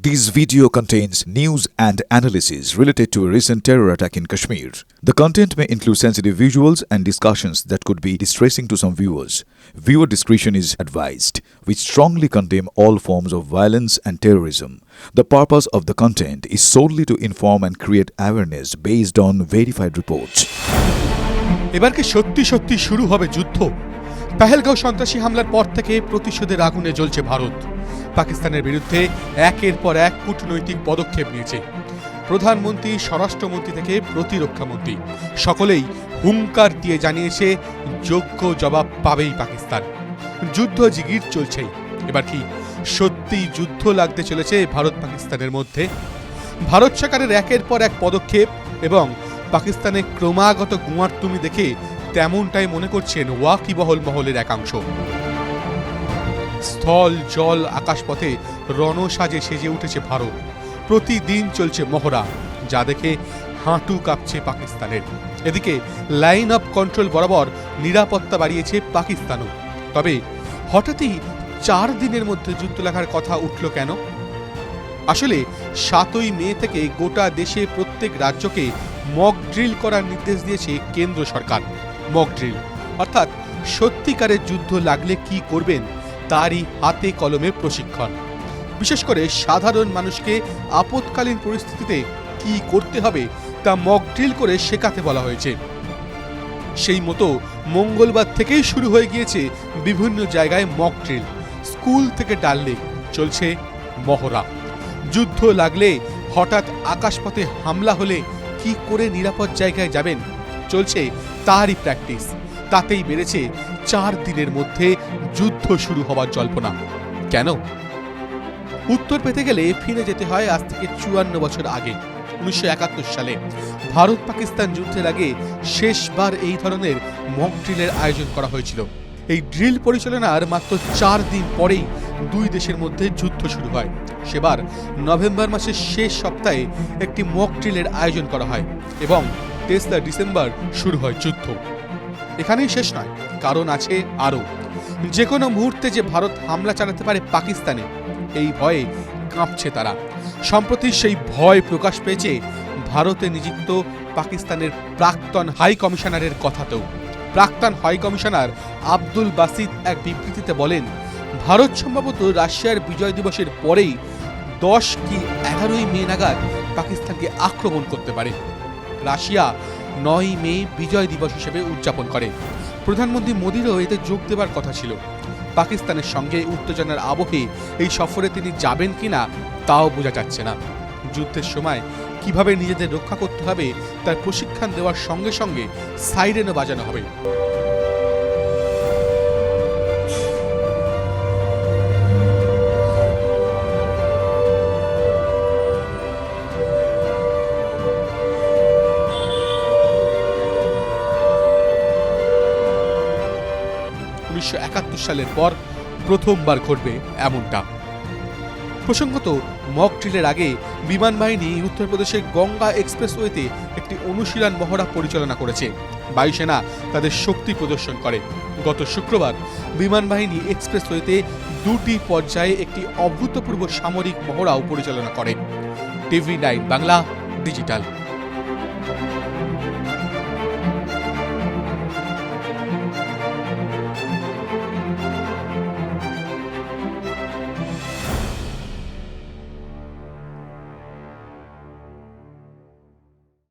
This video contains news and analysis related to a recent terror attack in Kashmir. The content may include sensitive visuals and discussions that could be distressing to some viewers. Viewer discretion is advised. We strongly condemn all forms of violence and terrorism. The purpose of the content is solely to inform and create awareness based on verified reports. এবার কি সত্যি সত্যি শুরু হবে যুদ্ধ? পেহেলগাঁও সন্ত্রাসী হামলার পর থেকে প্রতিশোধের আগুনে জ্বলছে ভারত। পাকিস্তানের বিরুদ্ধে একের পর এক কূটনৈতিক পদক্ষেপ নিয়েছে। প্রধানমন্ত্রী, স্বরাষ্ট্রমন্ত্রী থেকে প্রতিরক্ষামন্ত্রী সকলেই হুঙ্কার দিয়ে জানিয়েছে যোগ্য জবাব পাবেই পাকিস্তান। যুদ্ধ জিগির চলছেই। এবার কি সত্যি যুদ্ধ লাগতে চলেছে ভারত পাকিস্তানের মধ্যে? ভারত সরকারের একের পর এক পদক্ষেপ এবং পাকিস্তানের ক্রমাগত গুঁয়ারতুমি দেখে তেমনটাই মনে করছেন ওয়াকিবহল মহলের একাংশ। স্থল, জল, আকাশপথে রণসাজে সেজে উঠেছে ভারত। প্রতিদিন চলছে মহড়া, যা দেখে হাঁটু কাঁপছে পাকিস্তানের। এদিকে লাইন অফ কন্ট্রোল বরাবর নিরাপত্তা বাড়িয়েছে পাকিস্তানও। তবে হঠাৎই 4 দিনের মধ্যে যুদ্ধ লাগার কথা উঠল কেন? আসলে 7ই মে থেকে গোটা দেশে প্রত্যেক রাজ্যকে মক ড্রিল করার নির্দেশ দিয়েছে কেন্দ্র সরকার। মক ড্রিল অর্থাৎ সত্যিকারের যুদ্ধ লাগলে কি করবেন তারই হাতে কলমে প্রশিক্ষণ। বিশেষ করে সাধারণ মানুষকে আপৎকালীন পরিস্থিতিতে কি করতে হবে তা মক ড্রিল করে শেখাতে বলা হয়েছে। সেই মতো মঙ্গলবার থেকেই শুরু হয়ে গিয়েছে বিভিন্ন জায়গায় মক ড্রিল। স্কুল থেকে ডাল লেক চলছে মহড়া। যুদ্ধ লাগলে, হঠাৎ আকাশপথে হামলা হলে কি করে নিরাপদ জায়গায় যাবেন চলছে তারই প্র্যাকটিস। তাতেই বেড়েছে 4 দিনের মধ্যে যুদ্ধ শুরু হওয়ার জল্পনা। কেন? উত্তর পেতে গেলে ফিরে যেতে হয় আজ থেকে 54 বছর আগে। 1971 সালে ভারত পাকিস্তান যুদ্ধের আগে শেষবার এই ধরনের মক ড্রিলের আয়োজন করা হয়েছিল। এই ড্রিল পরিচালনার মাত্র 4 দিন পরেই 2 দেশের মধ্যে যুদ্ধ শুরু হয়। সেবার নভেম্বর মাসের শেষ সপ্তাহে একটি মক ড্রিলের আয়োজন করা হয় এবং 23 ডিসেম্বর শুরু হয় যুদ্ধ। এখানেই শেষ নয়, কারণ আছে আরও। যে কোনো মুহূর্তে যে ভারত হামলা চালাতে পারে পাকিস্তানে, এই ভয়ে কাঁপছে তারা। সম্প্রতি সেই ভয় প্রকাশ পেয়েছে ভারতে নিযুক্ত পাকিস্তানের প্রাক্তন হাই কমিশনারের কথাতেও। প্রাক্তন হাই কমিশনার আব্দুল বাসিত এক বিবৃতিতে বলেন, ভারত সম্ভবত রাশিয়ার বিজয় দিবসের পরেই 10 কি 11ই মে নাগাদ পাকিস্তানকে আক্রমণ করতে পারে। রাশিয়া 9 মে বিজয় দিবস হিসেবে উদযাপন করে। প্রধানমন্ত্রী মোদিরও এতে যোগ দেবার কথা ছিল। পাকিস্তানের সঙ্গে উত্তেজনার আবহে এই সফরে তিনি যাবেন কিনা তাও বোঝা যাচ্ছে না। যুদ্ধের সময় কিভাবে নিজেদের রক্ষা করতে হবে তার প্রশিক্ষণ দেওয়ার সঙ্গে সঙ্গে সাইরেনও বাজানো হবে। সালের পর প্রথমবার ঘটবে এমনটা। প্রসঙ্গত, মক ড্রিলের আগে বিমান বাহিনী উত্তরপ্রদেশের গঙ্গা এক্সপ্রেসওয়েতে একটি অনুশীলন মহড়া পরিচালনা করেছে। বায়ুসেনা তাদের শক্তি প্রদর্শন করে। গত শুক্রবার বিমান বাহিনী এক্সপ্রেসওয়েতে 2টি পর্যায়ে একটি অভূতপূর্ব সামরিক মহড়াও পরিচালনা করে। TV9 Bangla digital.